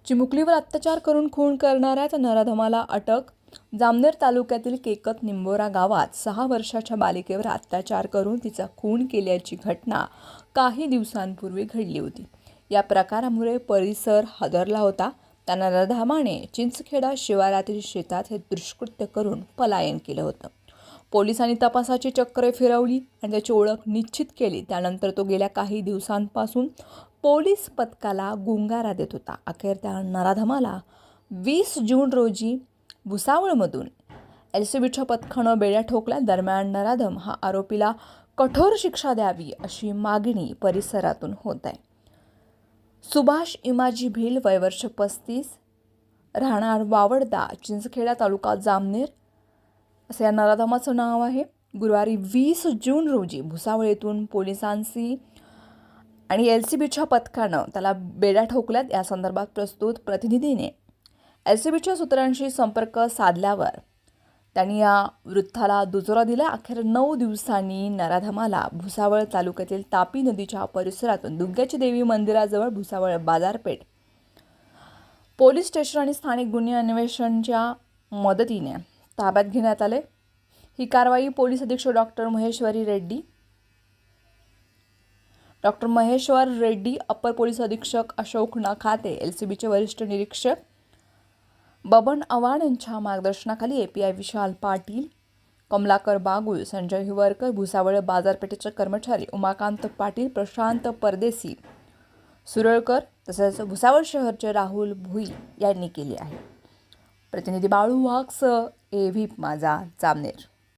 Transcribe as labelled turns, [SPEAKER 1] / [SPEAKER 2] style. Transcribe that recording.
[SPEAKER 1] चिमुकलीवर अत्याचार करून खून करणाऱ्या नराधमाला अटक. जामनेर तालुक्यातील केकत निंबोरा गावात 6 वर्षाच्या बालिकेवर अत्याचार करून तिचा खून केल्याची घटना काही दिवसांपूर्वी घडली होती. या प्रकारामुळे परिसर हादरला होता. त्या नराधमाने चिंचखेडा शिवारातील शेतात हे दुष्कृत्य करून पलायन केलं होतं. पोलिसांनी तपासाची चक्रे फिरवली आणि त्याची ओळख निश्चित केली. त्यानंतर तो गेल्या काही दिवसांपासून पोलीस पथकाला गुंगारा देत होता. अखेर त्या नराधमाला 20 जून रोजी भुसावळमधून एलसीबीच्या पथकानं बेड्या ठोकल्या. दरम्यान नराधम हा आरोपीला कठोर शिक्षा द्यावी अशी मागणी परिसरातून होत आहे. सुभाष इमाजी भिल, वय वर्ष 35, राहणार वावडदा, चिंचखेडा, तालुका जामनेर असं या नराधमाचं नाव आहे. गुरुवारी 20 जून रोजी भुसावळ येथून पोलिसांशी आणि एलसीबीच्या पथकानं त्याला बेड्या ठोकल्यात. या संदर्भात प्रस्तुत प्रतिनिधीने एलसीबीच्या सूत्रांशी संपर्क साधल्यावर त्यांनी या वृत्ताला दुजोरा दिला. अखेर 9 दिवसांनी नराधमाला भुसावळ तालुक्यातील तापी नदीच्या परिसरातून दुग्ग्याची देवी मंदिराजवळ भुसावळ बाजारपेठ पोलीस स्टेशन आणि स्थानिक गुन्हे अन्वेषणच्या मदतीने ताब्यात घेण्यात आले. ही कारवाई पोलीस अधीक्षक डॉक्टर महेश्वर रेड्डी, अपर पोलीस अधीक्षक अशोक नखाते, एलसीबीचे वरिष्ठ निरीक्षक बबन आव्हाड यांच्या मार्गदर्शनाखाली एपीआय विशाल पाटील, कमलाकर बागुल, संजय हिवरकर, भुसावळ बाजारपेठेचे कर्मचारी उमाकांत पाटील, प्रशांत परदेसी, सुरळकर तसेच भुसावळ शहरचे राहुल भुई यांनी केली आहे. प्रतिनिधी बाळू वाघ, AVP माझा, जामनेर.